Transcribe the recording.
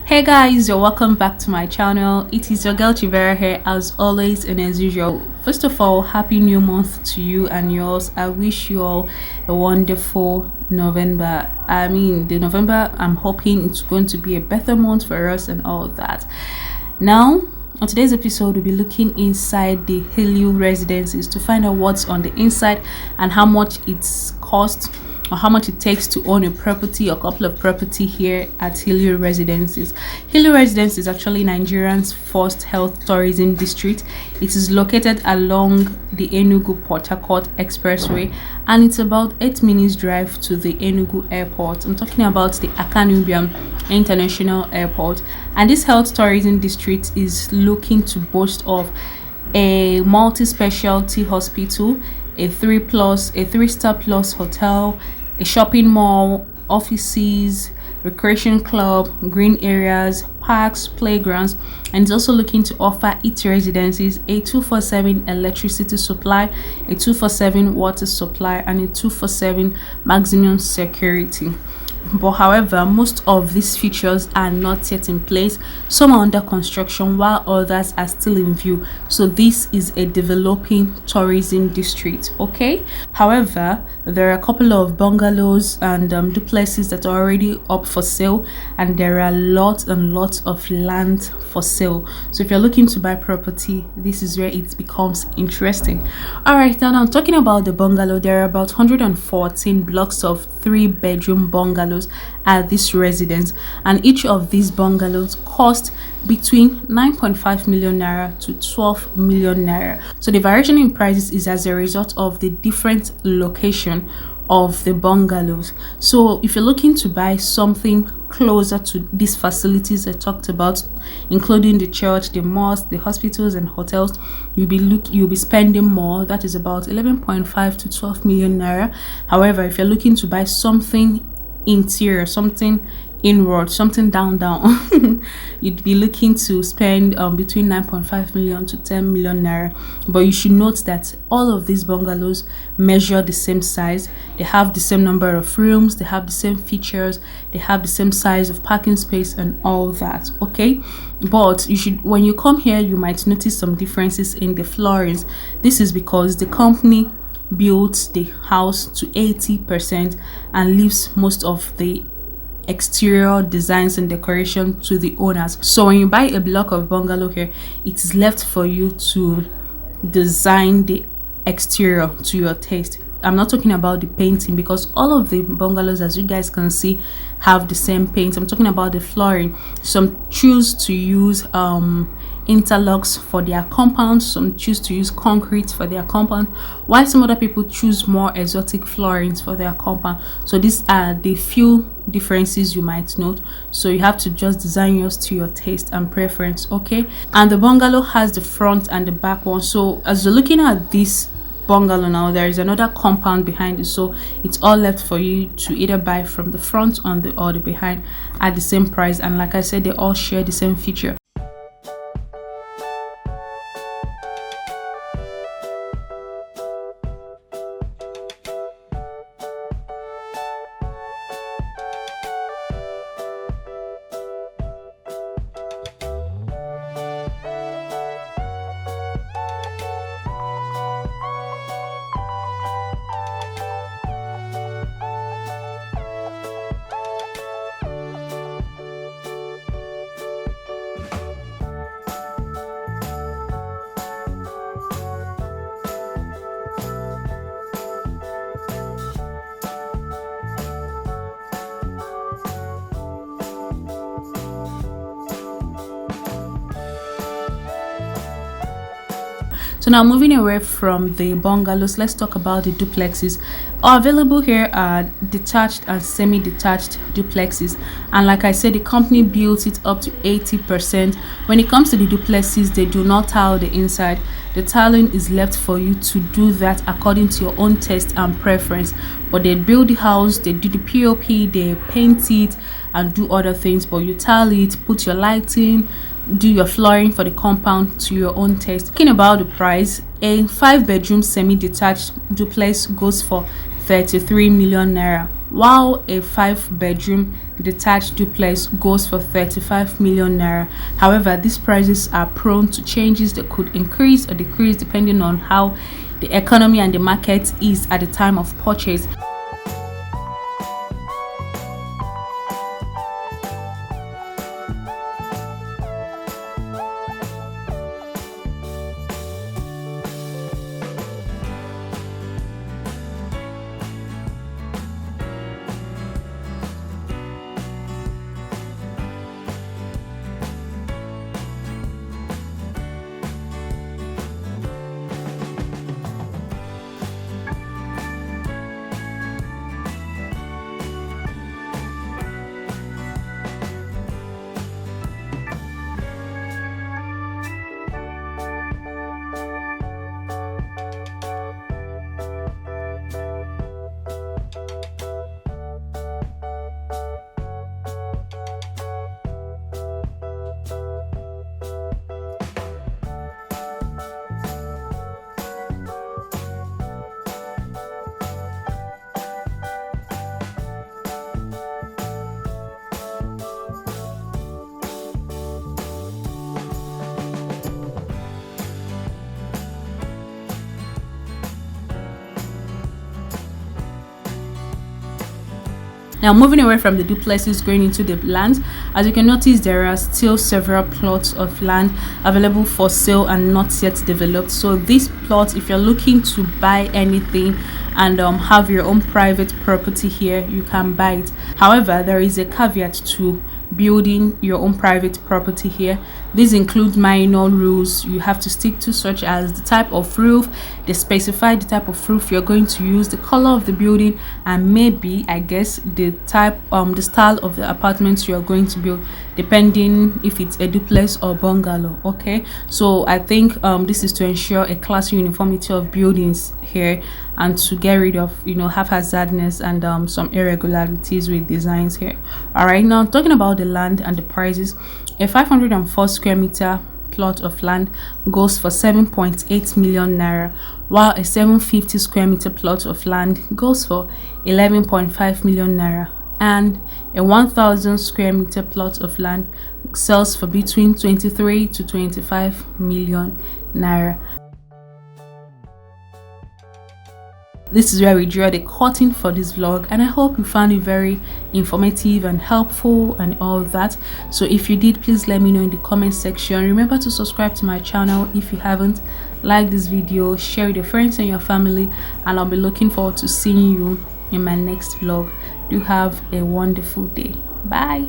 Hey guys, you're welcome back to my channel. It is your girl Vera here as always and as usual. First of all, happy new month to you and yours. I wish you all a wonderful November. The November, I'm hoping it's going to be a better month for us and all of that. Now on today's episode, we'll be looking inside the Heliu residences to find out what's on the inside and how much it's cost or how much it takes to own a property or couple of property here at Heliu Residences. Heliu Residence is actually Nigeria's first health tourism district. It is located along the Enugu Portharcourt expressway and it's about 8 minutes drive to the Enugu airport. I'm talking about the Akanubiam International Airport, and this health tourism district is looking to boast of a multi-specialty hospital, a 3-star plus hotel, a shopping mall, offices, recreation club, green areas, parks, playgrounds, and it's also looking to offer its residences a 24/7 electricity supply, a 24/7 water supply, and a 24/7 maximum security. But however, most of these features are not yet in place. Some are under construction while others are still in view. So this is a developing tourism district. Okay, however, there are a couple of bungalows and duplexes that are already up for sale, and there are lots and lots of land for sale. So if you're looking to buy property, this is where it becomes interesting. All right, now I'm talking about the bungalow. There are about 114 blocks of 3-bedroom bungalows at this residence, and each of these bungalows cost between 9.5 million naira to 12 million naira. So the variation in prices is as a result of the different location of the bungalows. So if you're looking to buy something closer to these facilities I talked about, including the church, the mosque, the hospitals and hotels, you'll be spending more. That is about 11.5 to 12 million naira. However, if you're looking to buy something interior, something inward, something down you'd be looking to spend between 9.5 million to 10 million naira. But you should note that all of these bungalows measure the same size, they have the same number of rooms, they have the same features, they have the same size of parking space and all that. Okay, but when you come here, you might notice some differences in the floorings. This is because the company built the house to 80% and leaves most of the exterior designs and decoration to the owners. So when you buy a block of bungalow here, it is left for you to design the exterior to your taste. I'm not talking about the painting because all of the bungalows, as you guys can see, have the same paint. I'm talking about the flooring. Some choose to use interlocks for their compound, some choose to use concrete for their compound, while some other people choose more exotic floorings for their compound. So these are the few differences you might note. So you have to just design yours to your taste and preference. Okay, and the bungalow has the front and the back one. So as you're looking at this bungalow now, there is another compound behind it, so it's all left for you to either buy from the front or the behind at the same price. And like I said, they all share the same feature. So now moving away from the bungalows, let's talk about the duplexes. Available here are detached and semi-detached duplexes, and like I said, the company built it up to 80%. When it comes to the duplexes, they do not tile the inside. The tiling is left for you to do that according to your own taste and preference. But they build the house, they do the POP, they paint it and do other things, but you tile it, put your lighting, do your flooring for the compound to your own taste. Talking about the price, a 5-bedroom semi-detached duplex goes for 33 million naira. while a 5-bedroom detached duplex goes for 35 million naira. However, these prices are prone to changes. They could increase or decrease depending on how the economy and the market is at the time of purchase. Now, moving away from the duplexes, going into the land, as you can notice, there are still several plots of land available for sale and not yet developed. So this plot, if you're looking to buy anything and have your own private property here, you can buy it. However, there is a caveat to building your own private property here. These include minor rules you have to stick to, such as the type of roof. They specify the type of roof you're going to use, the color of the building, and maybe, I guess, the type the style of the apartments you're going to build, depending if it's a duplex or bungalow. Okay, so I think this is to ensure a class uniformity of buildings here and to get rid of haphazardness and some irregularities with designs here. All right, now talking about the land and the prices, a 504 square meter plot of land goes for 7.8 million naira, while a 750 square meter plot of land goes for 11.5 million naira, and a 1000 square meter plot of land sells for between 23 to 25 million naira. This is where we draw the curtain for this vlog, and I hope you found it very informative and helpful and all that. So if you did, please let me know in the comment section. Remember to subscribe to my channel if you haven't. Like this video, share with your friends and your family, and I'll be looking forward to seeing you in my next vlog. Do have a wonderful day. Bye.